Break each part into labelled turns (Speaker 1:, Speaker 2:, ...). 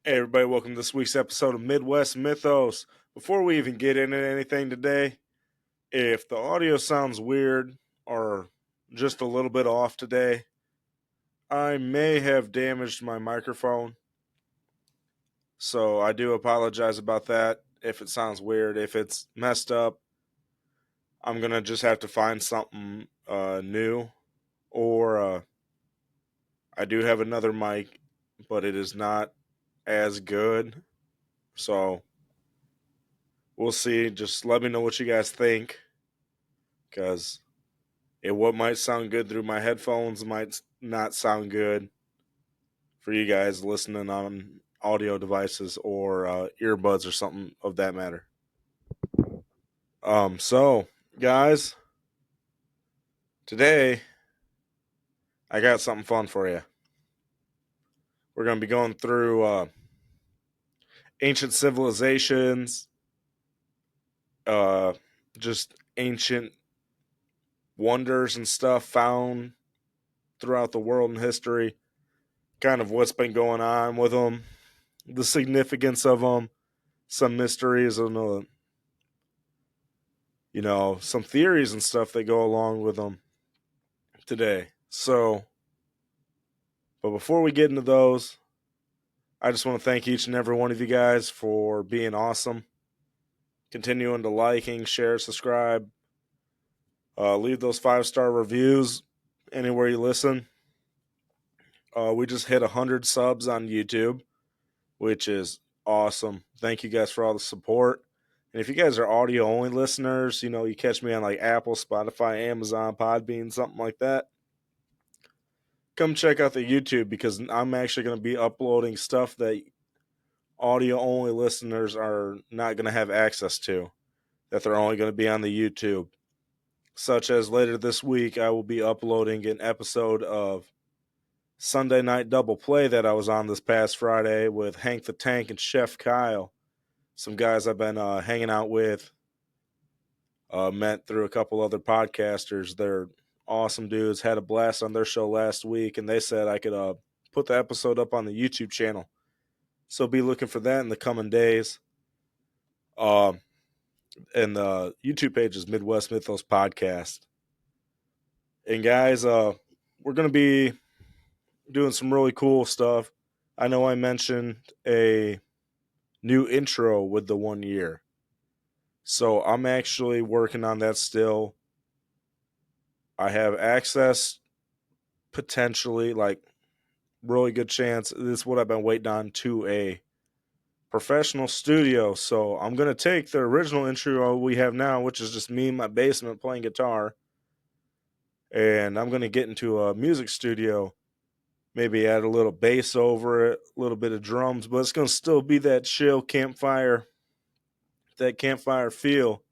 Speaker 1: Hey everybody, welcome to this week's episode of Midwest Mythos. Before we even get into anything today, if the audio sounds weird or just a little bit off today, I may have damaged my microphone. So I do apologize about that if it sounds weird. If it's messed up, I'm going to just have to find something new. Or I do have another mic, but it is not as good. So we'll see. Just let me know what you guys think, because what might sound good through my headphones might not sound good for you guys listening on audio devices or earbuds or something of that matter. So guys, today I got something fun for you. We're going to be going through ancient civilizations, uh, just ancient wonders and stuff found throughout the world and history, kind of what's been going on with them, the significance of them, some mysteries, and some theories and stuff that go along with them today. So, but before we get into those, I just want to thank each and every one of you guys for being awesome, continuing to liking, share, subscribe, leave those 5-star reviews anywhere you listen. We just hit 100 subs on YouTube, which is awesome. Thank you guys for all the support. And if you guys are audio only listeners, you catch me on like Apple, Spotify, Amazon, Podbean, something like that, come check out the YouTube, because I'm actually going to be uploading stuff that audio only listeners are not going to have access to, that they're only going to be on the YouTube. Such as later this week, I will be uploading an episode of Sunday Night Double Play that I was on this past Friday with Hank the Tank and Chef Kyle, some guys I've been hanging out with, met through a couple other podcasters. They're awesome dudes. Had a blast on their show last week, and they said I could put the episode up on the YouTube channel. So be looking for that in the coming days. And the YouTube page is Midwest Mythos Podcast. And guys, we're going to be doing some really cool stuff. I know I mentioned a new intro with the 1 year. So I'm actually working on that still. I have access, potentially, like really good chance. This is what I've been waiting on, to a professional studio. So I'm going to take the original intro we have now, which is just me in my basement playing guitar, and I'm going to get into a music studio, maybe add a little bass over it, a little bit of drums, but it's going to still be that chill campfire, that campfire feel.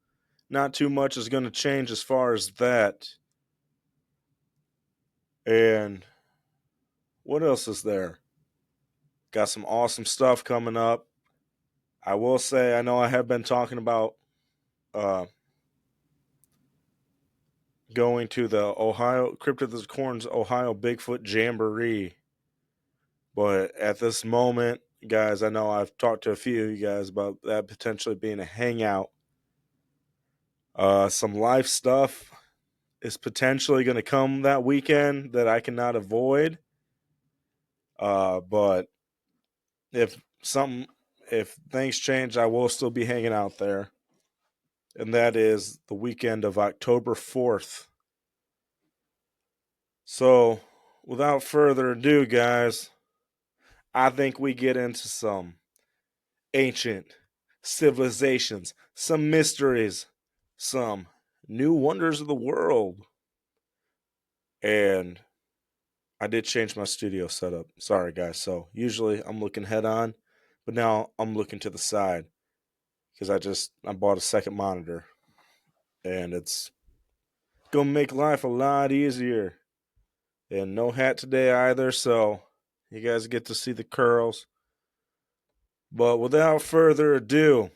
Speaker 1: Not too much is going to change as far as that. And what else is there? Got some awesome stuff coming up. I will say, I know I have been talking about uh, going to the Ohio Crypt of the Corn's Ohio Bigfoot Jamboree. But at this moment, guys, I know I've talked to a few of you guys about that potentially being a hangout. Some live stuff is potentially going to come that weekend that I cannot avoid. But if things change, I will still be hanging out there. And that is the weekend of October 4th. So, without further ado, guys, I think we get into some ancient civilizations, some mysteries, some new wonders of the world. And I did change my studio setup. Sorry, guys. So, usually I'm looking head on, but now I'm looking to the side, because I bought a second monitor, and it's going to make life a lot easier. And no hat today either, so you guys get to see the curls. But without further ado,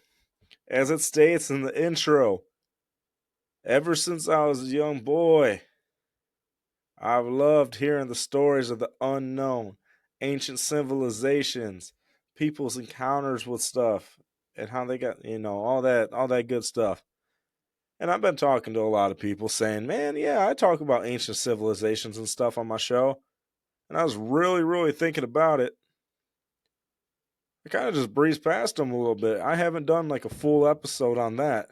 Speaker 1: as it states in the intro, ever since I was a young boy, I've loved hearing the stories of the unknown, ancient civilizations, people's encounters with stuff and how they got, all that good stuff. And I've been talking to a lot of people saying, man, yeah, I talk about ancient civilizations and stuff on my show. And I was really, really thinking about it. I kind of just breezed past them a little bit. I haven't done like a full episode on that.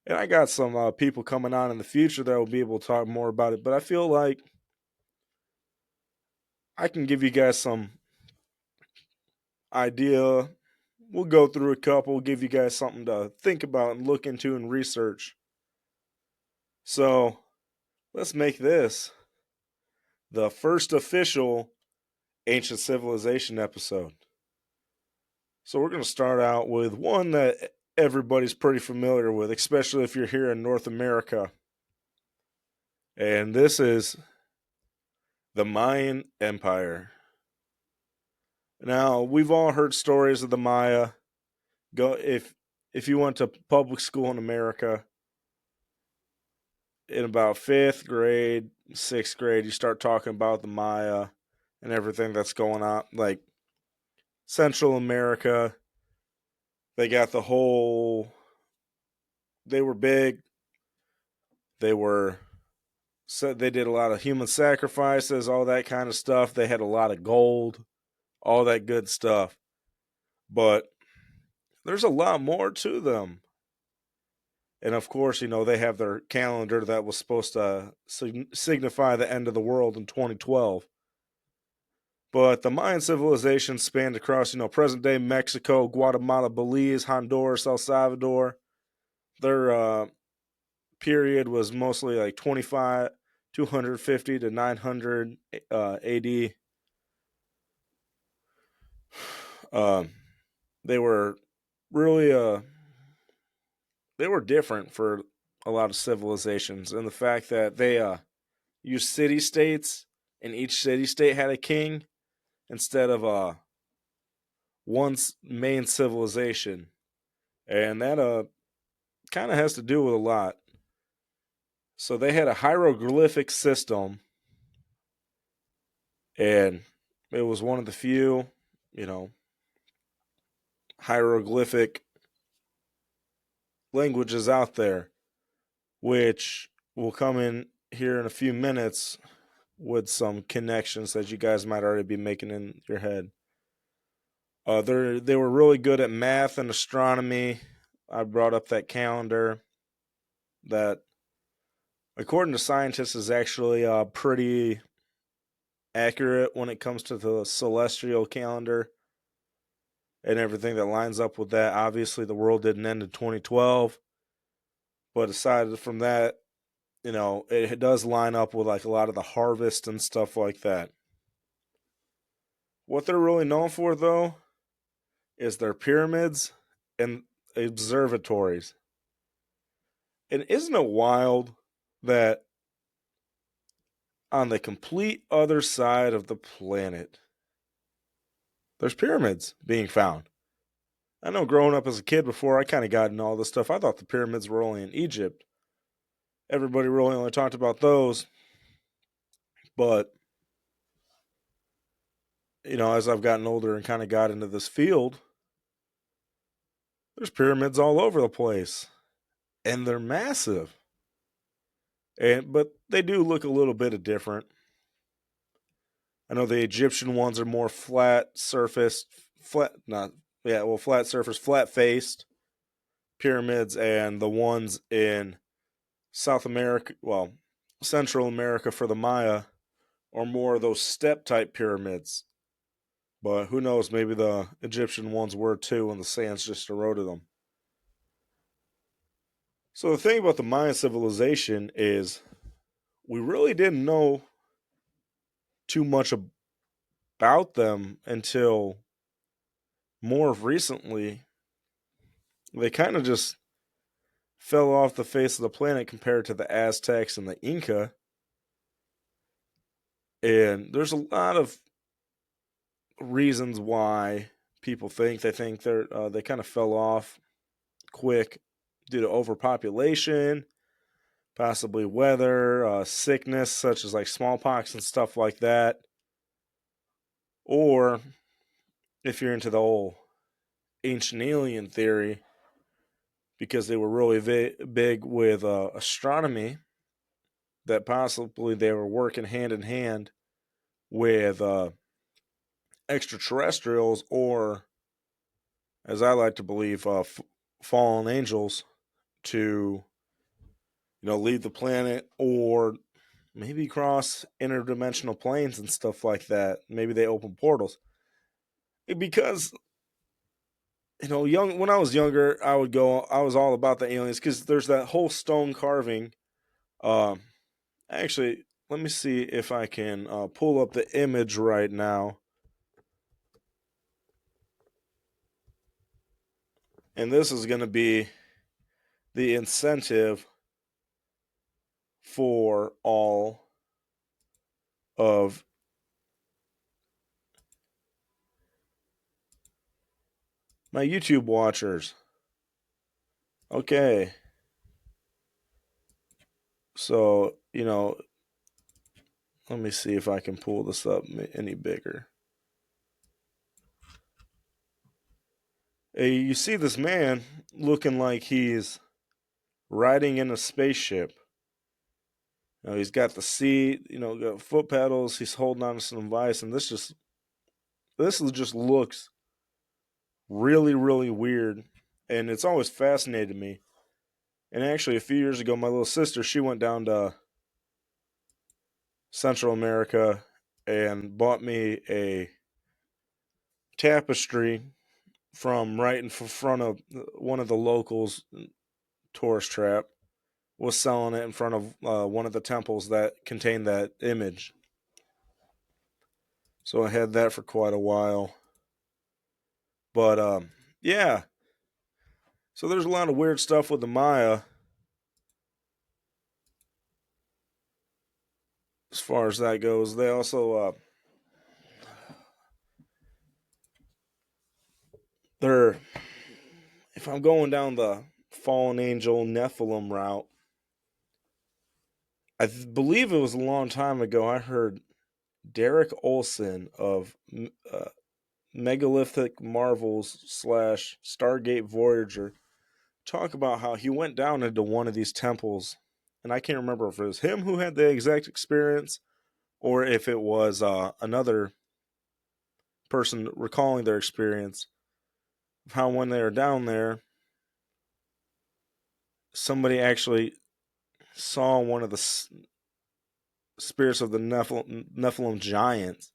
Speaker 1: And I got some people coming on in the future that will be able to talk more about it. But I feel like I can give you guys some idea. We'll go through a couple, give you guys something to think about and look into and research. So let's make this the first official ancient civilization episode. So we're going to start out with one that everybody's pretty familiar with, especially if you're here in North America. And this is the Mayan Empire. Now, we've all heard stories of the Maya. Go if you went to public school in America in about 5th grade, 6th grade, you start talking about the Maya and everything that's going on, like Central America. They got the whole. They were big. They were. So they did a lot of human sacrifices, all that kind of stuff. They had a lot of gold, all that good stuff. But there's a lot more to them. And of course, they have their calendar that was supposed to signify the end of the world in 2012. But the Mayan civilization spanned across, present day Mexico, Guatemala, Belize, Honduras, El Salvador. Their period was mostly like 250 to 900 AD. They were really they were different for a lot of civilizations, and the fact that they used city states, and each city state had a king instead of one main civilization, and that kind of has to do with a lot. So they had a hieroglyphic system, and it was one of the few, you know, hieroglyphic languages out there, which will come in here in a few minutes with some connections that you guys might already be making in your head. They were really good at math and astronomy. I brought up that calendar that, according to scientists, is actually pretty accurate when it comes to the celestial calendar and everything that lines up with that. Obviously, the world didn't end in 2012, but aside from that, it does line up with like a lot of the harvest and stuff like that. What they're really known for, though, is their pyramids and observatories. And isn't it wild that on the complete other side of the planet, there's pyramids being found? I know growing up as a kid before I kind of got into all this stuff, I thought the pyramids were only in Egypt. Everybody really only talked about those. But, as I've gotten older and kind of got into this field, there's pyramids all over the place. And they're massive. But they do look a little bit different. I know the Egyptian ones are more flat surfaced, flat surface, flat faced pyramids, and the ones in South America, Central America for the Maya, are more of those step type pyramids. But who knows, maybe the Egyptian ones were too, and the sands just eroded them. So the thing about the Mayan civilization is we really didn't know too much about them until more recently. They kind of just fell off the face of the planet compared to the Aztecs and the Inca. And there's a lot of reasons why people think they kind of fell off quick due to overpopulation, possibly weather, sickness such as like smallpox and stuff like that, or if you're into the whole ancient alien theory, because they were really big with astronomy, that possibly they were working hand in hand with extraterrestrials, or, as I like to believe, fallen angels to leave the planet, or maybe cross interdimensional planes and stuff like that. Maybe they open portals. Because young when I was younger, I was all about the aliens because there's that whole stone carving. Um, Actually, let me see if I can pull up the image right now, and this is going to be the incentive for all of my YouTube watchers. Okay, so let me see if I can pull this up any bigger. Hey, you see this man looking like he's riding in a spaceship. He's got the seat, got foot pedals. He's holding on to some device, and this just looks really, really weird, and it's always fascinated me. And actually, a few years ago, my little sister, she went down to Central America and bought me a tapestry from right in front of one of the locals, tourist trap, was selling it in front of one of the temples that contained that image. So I had that for quite a while. But yeah, so there's a lot of weird stuff with the Maya as far as that goes. They also they're if I'm going down the fallen angel Nephilim route, believe it was a long time ago. I heard Derek Olson of uh, Megalithic Marvels slash Stargate Voyager talk about how he went down into one of these temples, and I can't remember if it was him who had the exact experience or if it was another person recalling their experience of how when they were down there, somebody actually saw one of the spirits of the Nephilim giants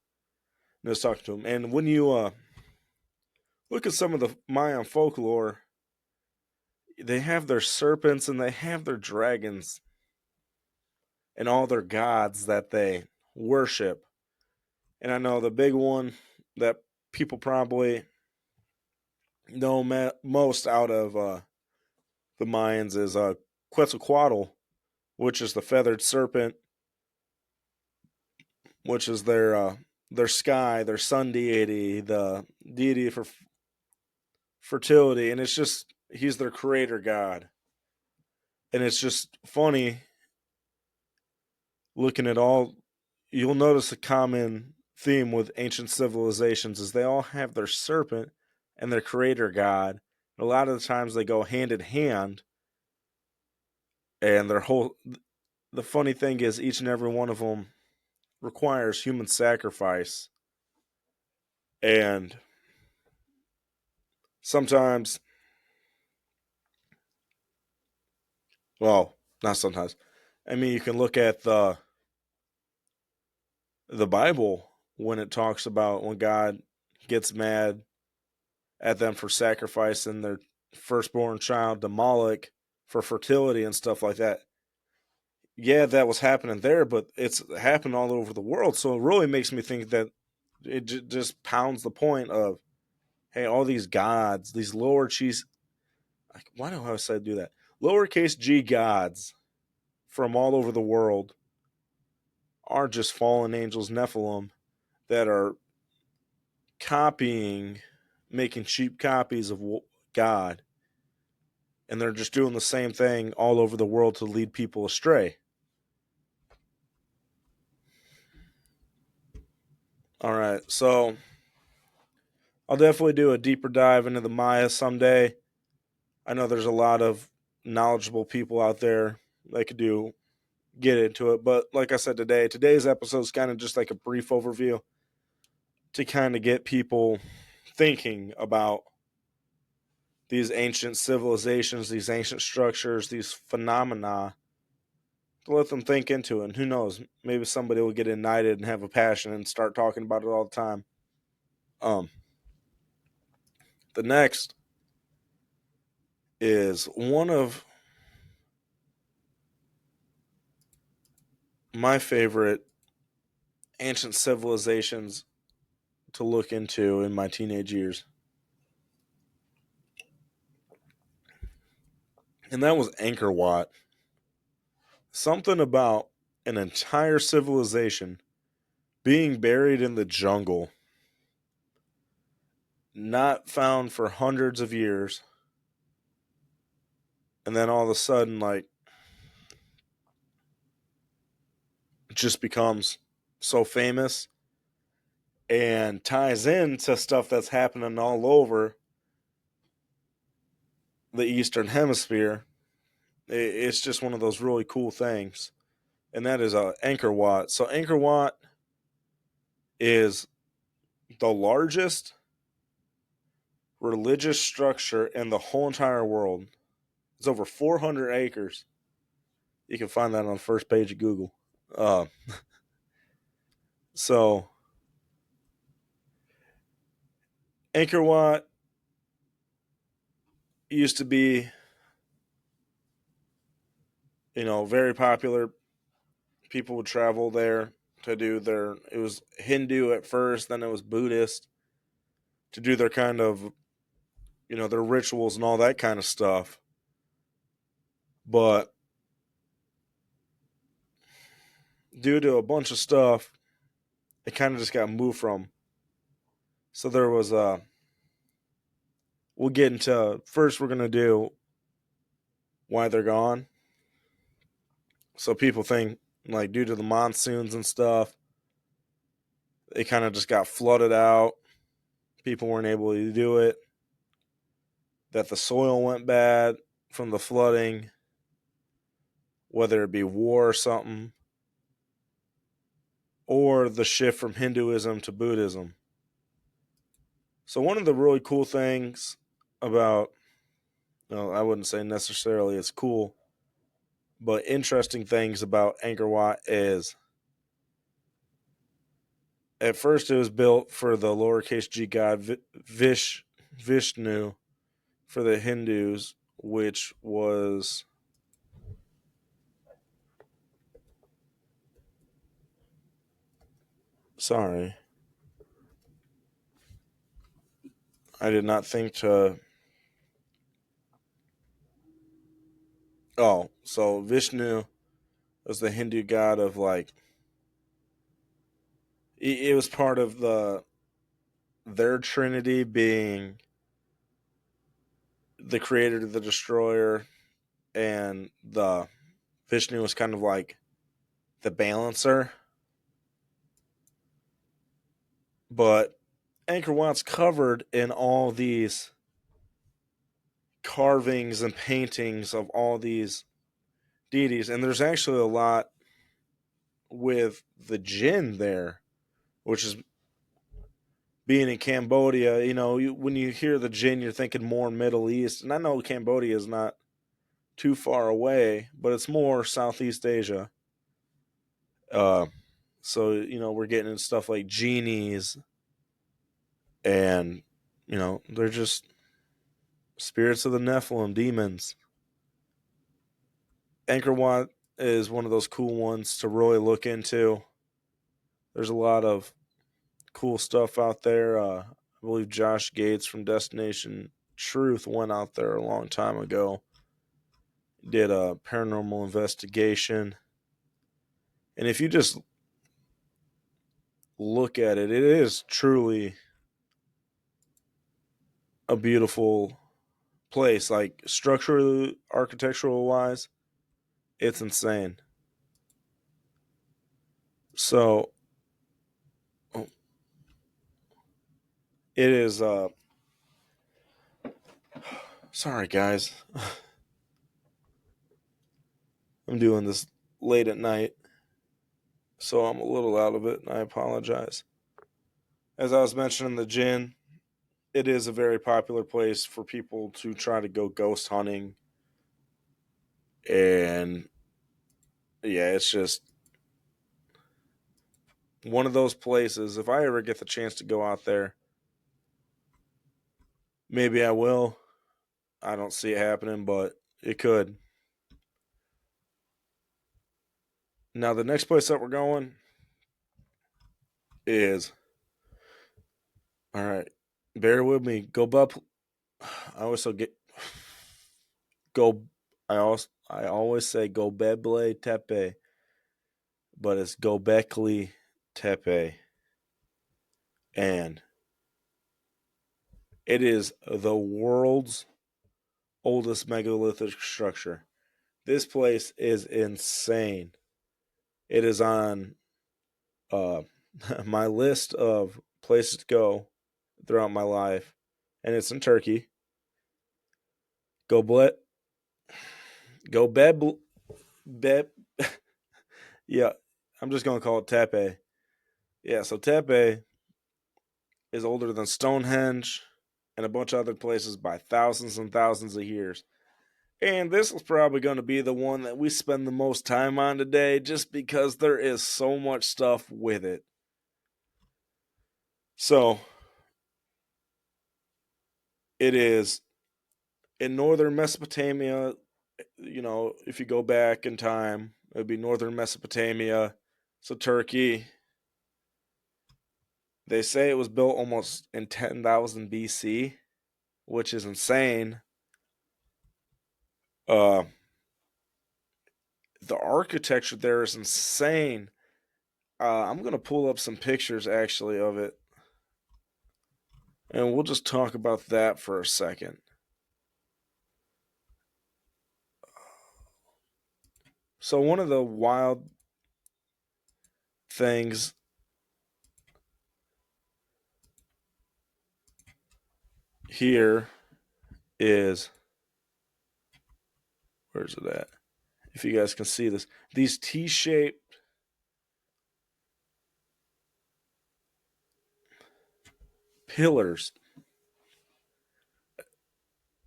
Speaker 1: and was talking to him. And when you look at some of the Mayan folklore, they have their serpents and they have their dragons and all their gods that they worship. And I know the big one that people probably know most out of the Mayans is Quetzalcoatl, which is the feathered serpent, which is their sky, their sun deity, the deity for fertility, and it's just he's their creator god. And it's just funny looking at all. You'll notice a common theme with ancient civilizations is they all have their serpent and their creator god. And a lot of the times they go hand in hand, and their whole. The funny thing is, each and every one of them requires human sacrifice, and sometimes, well, not sometimes. I mean, you can look at the Bible when it talks about when God gets mad at them for sacrificing their firstborn child to Moloch for fertility and stuff like that. Yeah, that was happening there, but it's happened all over the world. So it really makes me think that it just pounds the point of, hey, all these gods, these lower cheese, why do I say do that? Lowercase g gods from all over the world are just fallen angels, Nephilim, that are copying, making cheap copies of God, and they're just doing the same thing all over the world to lead people astray. All right, so I'll definitely do a deeper dive into the Maya someday. I know there's a lot of knowledgeable people out there that could get into it. But like I said today's episode is kind of just like a brief overview to kind of get people thinking about these ancient civilizations, these ancient structures, these phenomena, to let them think into it. And who knows, maybe somebody will get ignited and have a passion and start talking about it all the time. Um, the next is one of my favorite ancient civilizations to look into in my teenage years. And that was Angkor Wat. Something about an entire civilization being buried in the jungle, not found for hundreds of years, and then all of a sudden, like, it just becomes so famous and ties into stuff that's happening all over the Eastern Hemisphere. It's just one of those really cool things. And that is Angkor Wat. So, Angkor Wat is the largest religious structure in the whole entire world. It's over 400 acres. You can find that on the first page of Google. Uh, so, Angkor Wat used to be, very popular. People would travel there to do it was Hindu at first, then it was Buddhist, to do their kind of, their rituals and all that kind of stuff. But due to a bunch of stuff, it kind of just got moved from. So there was we'll get into, first we're going to do why they're gone. So people think, like, due to the monsoons and stuff, it kind of just got flooded out. People weren't able to do it. That the soil went bad from the flooding, whether it be war or something, or the shift from Hinduism to Buddhism. So one of the really cool things about, I wouldn't say necessarily it's cool, but interesting things about Angkor Wat is, at first it was built for the lowercase g god Vishnu for the Hindus, which was, sorry, I did not think to. Oh, so Vishnu was the Hindu god of, like, it was part of their trinity being the creator, the destroyer, and the Vishnu was kind of like the balancer. But Angkor Wat's covered in all these carvings and paintings of all these deities, and there's actually a lot with the jinn there, which is, being in Cambodia. When you hear the jinn, you're thinking more Middle East, and I know Cambodia is not too far away, but it's more Southeast Asia. Uh, so we're getting into stuff like genies, and they're just spirits of the Nephilim, demons. Angkor Wat is one of those cool ones to really look into. There's a lot of cool stuff out there. I believe Josh Gates from Destination Truth went out there a long time ago, did a paranormal investigation. And if you just look at it, it is truly a beautiful place. Like, structurally, architectural wise, it's insane. So It is sorry guys. I'm doing this late at night, so I'm a little out of it and I apologize. As I was mentioning the gin, it is a very popular place for people to try to go ghost hunting. And yeah, it's just one of those places. If I ever get the chance to go out there, maybe I will. I don't see it happening, but it could. Now, the next place that we're going is, all right, bear with me. Go Bub. I always so get go. I always say Göbekli Tepe, but it's Göbekli Tepe, and it is the world's oldest megalithic structure. This place is insane. It is on uh, my list of places to go throughout my life, and it's in Turkey. Go Blet, go Beb, Beb. Yeah, I'm just gonna call it Tepe. Yeah, so Tepe is older than Stonehenge and a bunch of other places by thousands and thousands of years. And this is probably going to be the one that we spend the most time on today just because there is so much stuff with it. So, it is in northern Mesopotamia. You know, if you go back in time, it would be northern Mesopotamia. So, Turkey. They say it was built almost in 10,000 BC, which is insane. Uh, the architecture there is insane. I'm gonna pull up some pictures actually of it, and we'll just talk about that for a second. So one of the wild things here is, where's it at? If you guys can see this, these T-shaped pillars,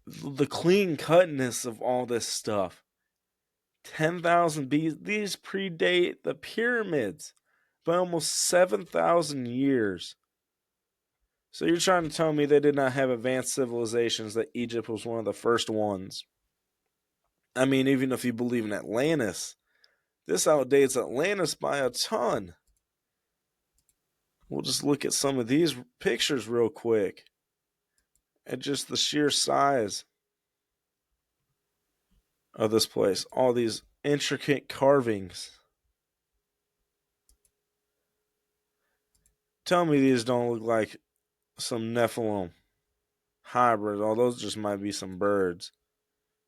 Speaker 1: the clean cutness of all this stuff. 10,000 B. These predate the pyramids by almost 7,000 years. So you're trying to tell me they did not have advanced civilizations, that Egypt was one of the first ones? I mean, even if you believe in Atlantis, this outdates Atlantis by a ton. We'll just look at some of these pictures real quick and just the sheer size of this place. All these intricate carvings. Tell me these don't look like some Nephilim hybrids. Oh, those just might be some birds.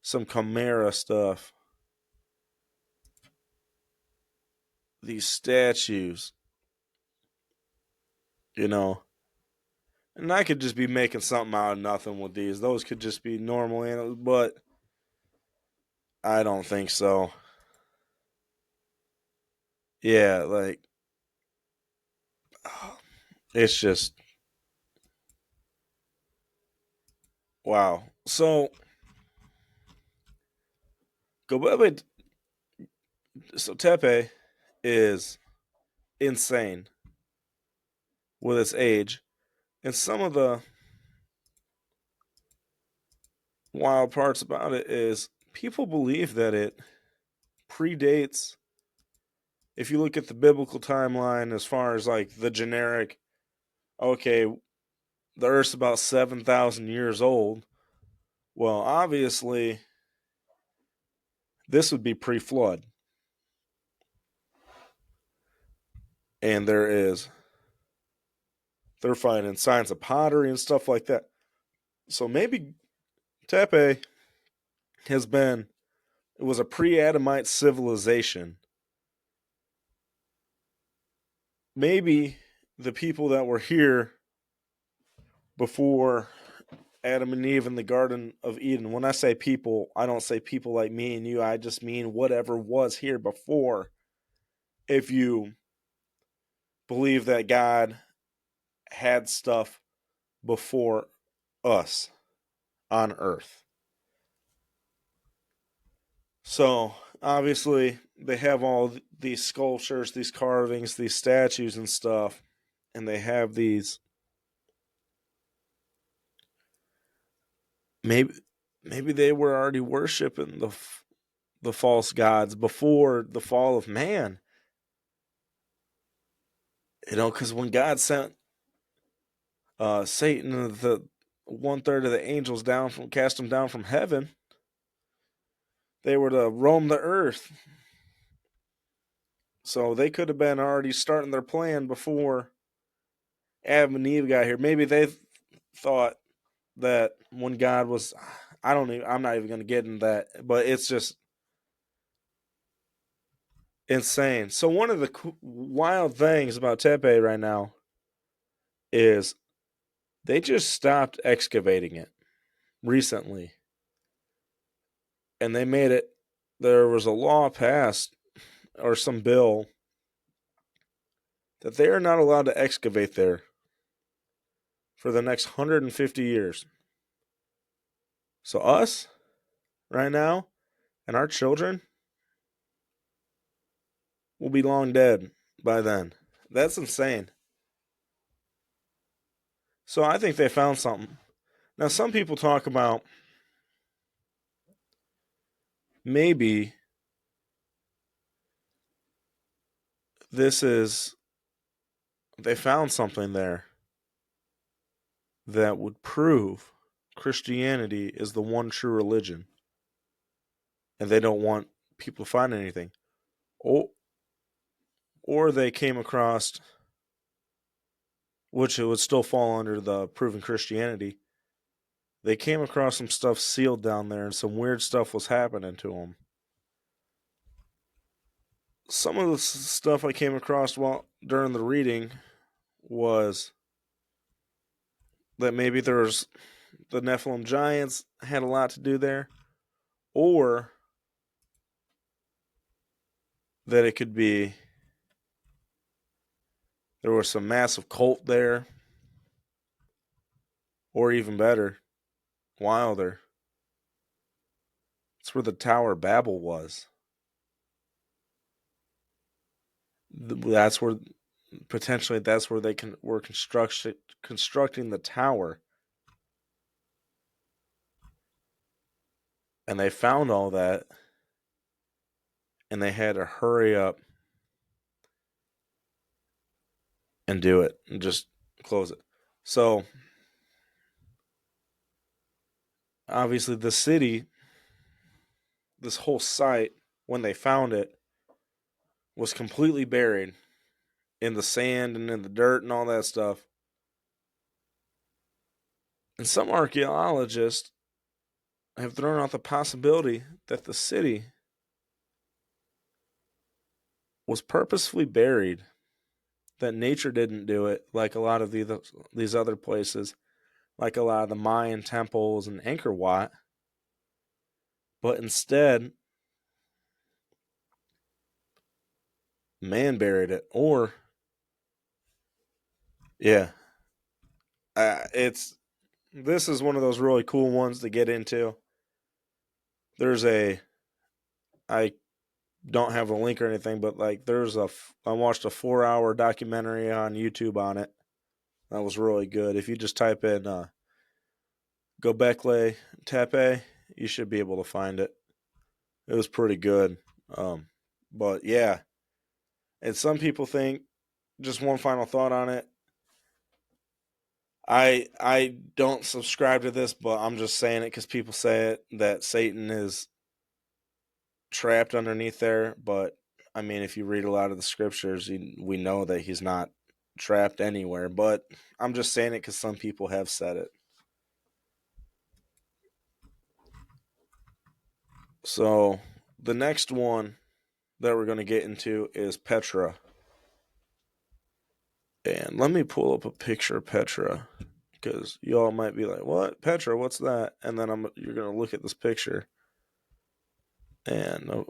Speaker 1: Some chimera stuff. These statues, you know. And I could just be making something out of nothing with these. Those could just be normal animals, but I don't think so. Yeah, like, it's just wow. So Gobebe, so Tepe is insane with its age, and some of the wild parts about it is people believe that it predates. If you look at the biblical timeline, as far as like the generic, okay, the Earth's about 7,000 years old. Well, obviously, this would be pre-flood, and they're finding signs of pottery and stuff like that. So maybe Tepe has been it was a pre-Adamite civilization. Maybe the people that were here before Adam and Eve in the Garden of Eden. When I say people, I don't say people like me and you. I just mean whatever was here before. If you believe that God had stuff before us on earth. So, obviously, they have all these sculptures, these carvings, these statues and stuff, and they have these maybe they were already worshiping the false gods before the fall of man. Cuz when God sent Satan and the 1/3 of the angels cast them down from heaven, they were to roam the earth. So they could have been already starting their plan before Adam and Eve got here. Maybe they thought that when God was, I'm not even going to get into that, but it's just insane. So one of the wild things about Tepe right now is they just stopped excavating it recently, and they made it. There was a law passed or some bill that they are not allowed to excavate there for the next 150 years. So us right now and our children will be long dead by then. That's insane. So I think they found something. Now some people talk about maybe this is they found something there that would prove Christianity is the one true religion, and they don't want people to find anything. Or they came across, which it would still fall under the proven Christianity. They came across some stuff sealed down there, and some weird stuff was happening to them. Some of the stuff I came across during the reading was that maybe there's the Nephilim giants had a lot to do there, or that it could be there was some massive cult there, or even better, wilder. It's where the Tower of Babel was. That's where potentially that's where they were constructing the tower, and they found all that, and they had to hurry up and do it and just close it. So obviously the city, this whole site, when they found it, was completely buried in the sand and in the dirt and all that stuff. And some archaeologists have thrown out the possibility that the city was purposefully buried, that nature didn't do it like a lot of these other places, like a lot of the Mayan temples and Angkor Wat, but instead man buried it. Or yeah, it's this is one of those really cool ones to get into. There's a I don't have a link or anything, but like I watched a 4-hour documentary on YouTube on it. That was really good. If you just type in Gobekli Tepe, you should be able to find it. It was pretty good. But yeah, and some people think, just one final thought on it. I don't subscribe to this, but I'm just saying it because people say it, that Satan is trapped underneath there. But I mean, if you read a lot of the scriptures, we know that he's not trapped anywhere. But I'm just saying it because some people have said it. So the next one that we're going to get into is Petra. And let me pull up a picture of Petra because y'all might be like, "What, Petra? What's that?" And then you're gonna look at this picture, and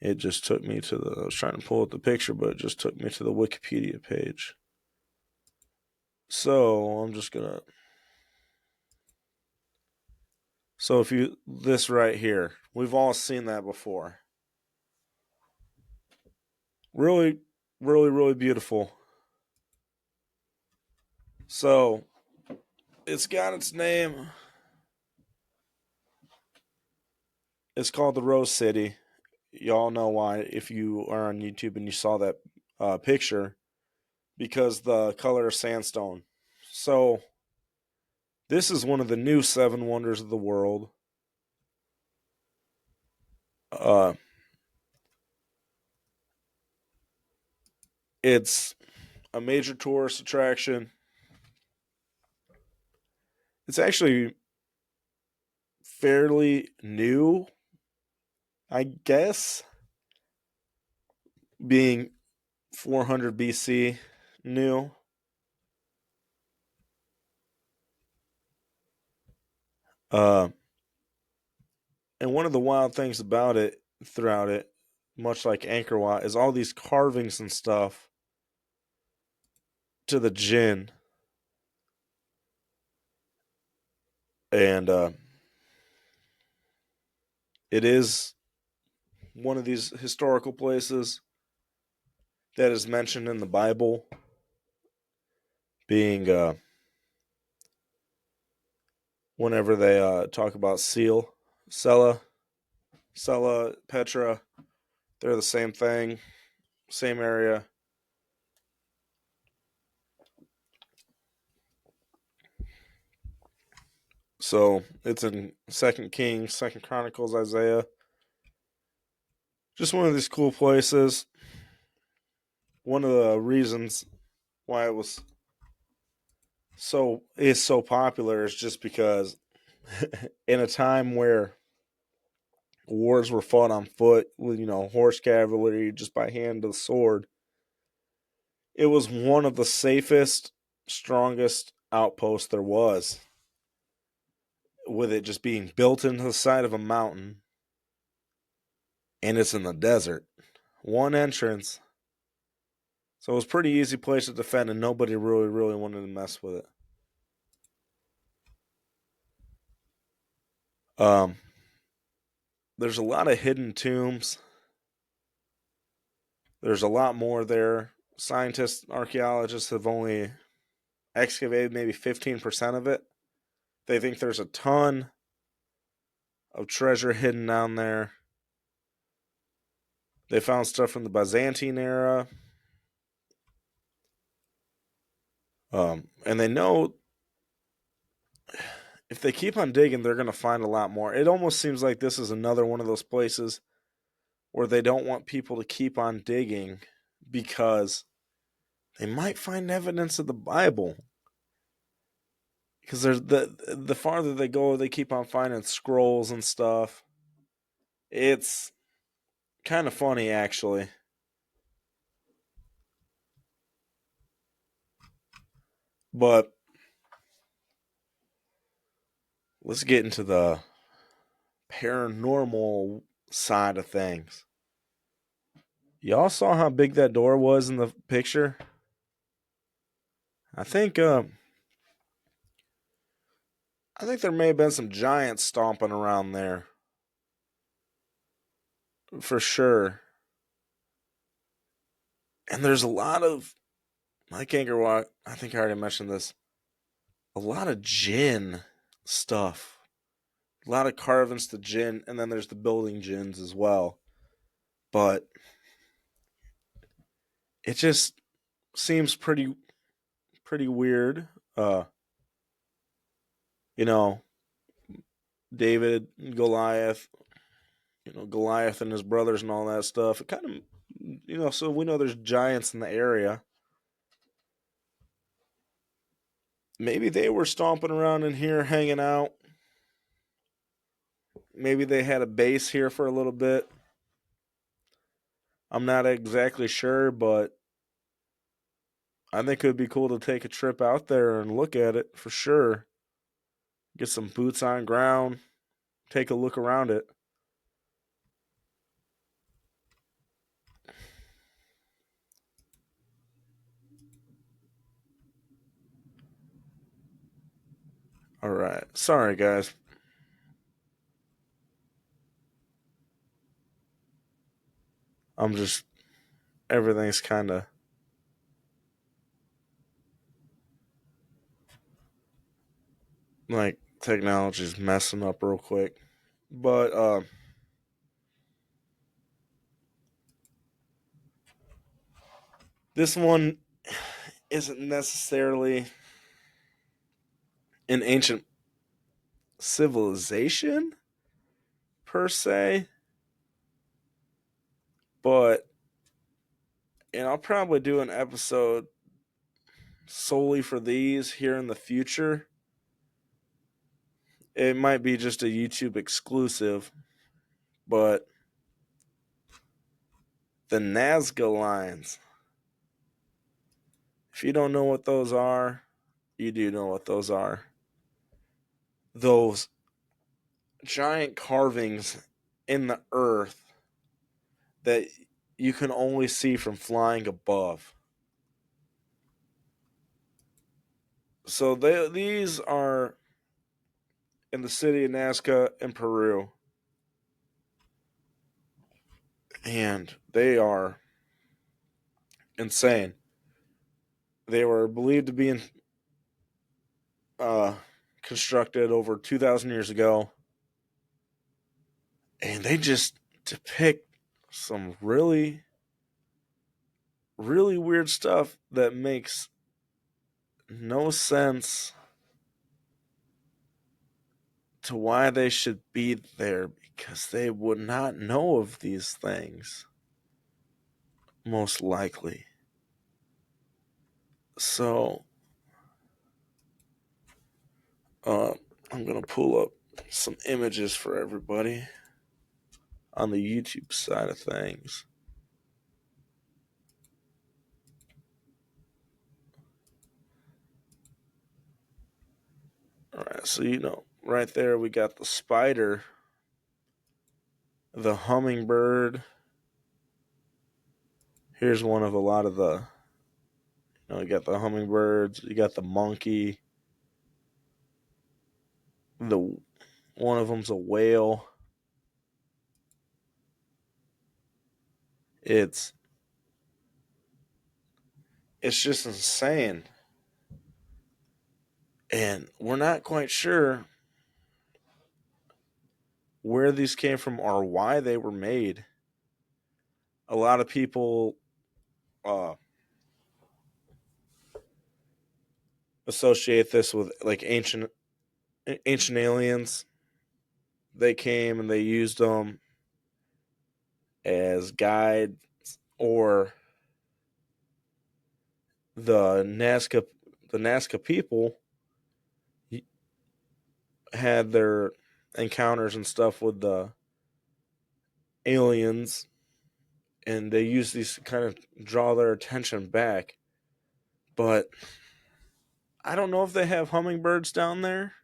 Speaker 1: it just took me to the. I was trying to pull up the picture, but it just took me to the Wikipedia page. So I'm just gonna. So if you this right here, we've all seen that before. Really, really, really beautiful. So it's got its name. It's called the Rose City. Y'all know why if you are on YouTube and you saw that picture, because the color of sandstone. So this is one of the new seven wonders of the world. Uh, it's a major tourist attraction. It's actually fairly new, I guess, being 400 BC new. Uh, and one of the wild things about it, throughout it, much like Angkor Wat, is all these carvings and stuff to the Jinn. And it is one of these historical places that is mentioned in the Bible, being whenever they talk about Sela, Petra, they're the same thing, same area. So it's in Second Kings, Second Chronicles, Isaiah. Just one of these cool places. One of the reasons why it was so popular is just because in a time where wars were fought on foot with horse cavalry, just by hand to the sword, it was one of the safest, strongest outposts there was, with it just being built into the side of a mountain, and it's in the desert. One entrance. So it was a pretty easy place to defend, and nobody really, really wanted to mess with it. Um, there's a lot of hidden tombs. There's a lot more there. Scientists, archaeologists have only excavated maybe 15% of it. They think there's a ton of treasure hidden down there. They found stuff from the Byzantine era. And they know if they keep on digging, they're going to find a lot more. It almost seems like this is another one of those places where they don't want people to keep on digging because they might find evidence of the Bible. Because there's the farther they go, they keep on finding scrolls and stuff. It's kind of funny, actually. But let's get into the paranormal side of things. Y'all saw how big that door was in the picture? I think I think there may have been some giants stomping around there. For sure. And there's a lot of, like Angkor Wat, I think I already mentioned this, a lot of Jinn stuff. A lot of carvings to Jinn, and then there's the building Jinns as well. But it just seems pretty weird. Uh, you know, David, Goliath, Goliath and his brothers and all that stuff. It kind of, so we know there's giants in the area. Maybe they were stomping around in here, hanging out. Maybe they had a base here for a little bit. I'm not exactly sure, but I think it would be cool to take a trip out there and look at it for sure. Get some boots on ground, take a look around it. All right. Sorry, guys. I'm just, everything's kind of like technology's messing up real quick. But this one isn't necessarily an ancient civilization per se, but and I'll probably do an episode solely for these here in the future. It might be just a YouTube exclusive, but the Nazca lines. If you don't know what those are, you do know what those are. Those giant carvings in the earth that you can only see from flying above. So these are in the city of Nazca in Peru, and they are insane. They were believed to be uh, constructed over 2,000 years ago, and they just depict some really, really weird stuff that makes no sense to why they should be there because they would not know of these things, most likely. So, uh, I'm going to pull up some images for everybody on the YouTube side of things. All right, so right there we got the spider, the hummingbird. Here's one of a lot of the, you got the hummingbirds, you got the monkey, the one of them's a whale. It's it's just insane. And we're not quite sure where these came from or why they were made. A lot of people uh, associate this with like ancient aliens. They came and they used them as guides, or the Nazca the Nazca people had their encounters and stuff with the aliens, and they used these to kind of draw their attention back. But I don't know if they have hummingbirds down there.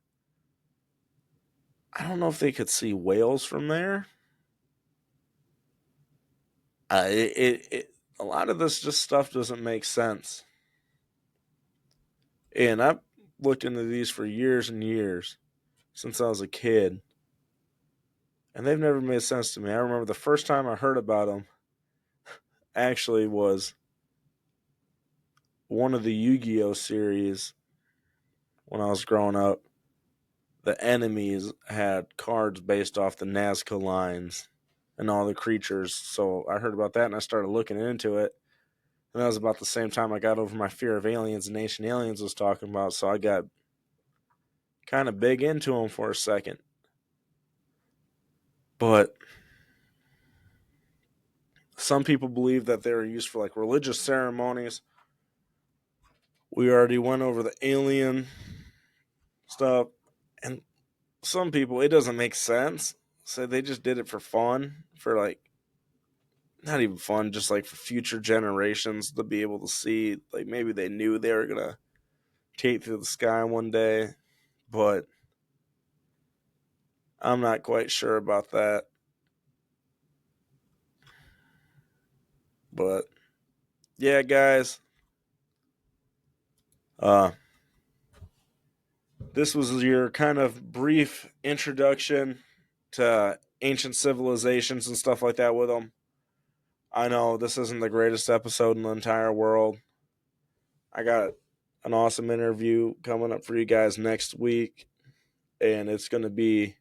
Speaker 1: I don't know if they could see whales from there. A lot of this just stuff doesn't make sense. And I've looked into these for years and years since I was a kid, and they've never made sense to me. I remember the first time I heard about them actually was one of the Yu-Gi-Oh series when I was growing up. The enemies had cards based off the Nazca lines and all the creatures. So I heard about that and I started looking into it. And that was about the same time I got over my fear of aliens and Ancient Aliens was talking about. So I got kind of big into them for a second. But some people believe that they were used for like religious ceremonies. We already went over the alien stuff. And some people, it doesn't make sense. So they just did it for fun, for like not even fun, just like for future generations to be able to see, like maybe they knew they were gonna take through the sky one day, but I'm not quite sure about that. But yeah, guys, uh, this was your kind of brief introduction to ancient civilizations and stuff like that with them. I know this isn't the greatest episode in the entire world. I got an awesome interview coming up for you guys next week, and it's going to be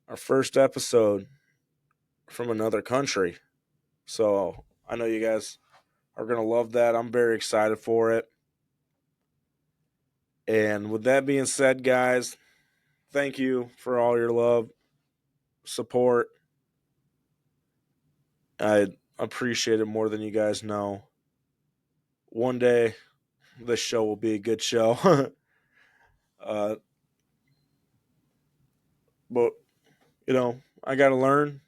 Speaker 1: our first episode from another country. So I know you guys are going to love that. I'm very excited for it. And with that being said, guys, thank you for all your love, support. I appreciate it more than you guys know. One day, this show will be a good show. uh, but, I got to learn.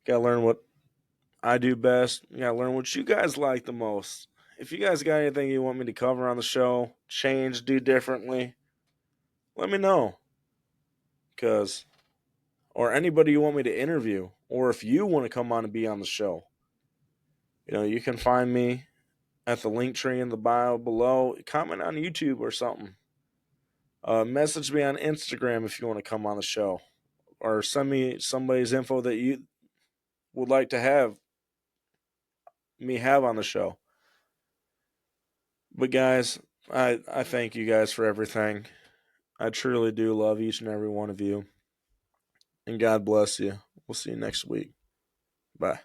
Speaker 1: Got to learn what I do best. You got to learn what you guys like the most. If you guys got anything you want me to cover on the show, change, do differently, let me know. Because, or anybody you want me to interview, or if you want to come on and be on the show, you can find me at the link tree in the bio below. Comment on YouTube or something. Message me on Instagram if you want to come on the show, or send me somebody's info that you would like to have me have on the show. But guys, I thank you guys for everything. I truly do love each and every one of you. And God bless you. We'll see you next week. Bye.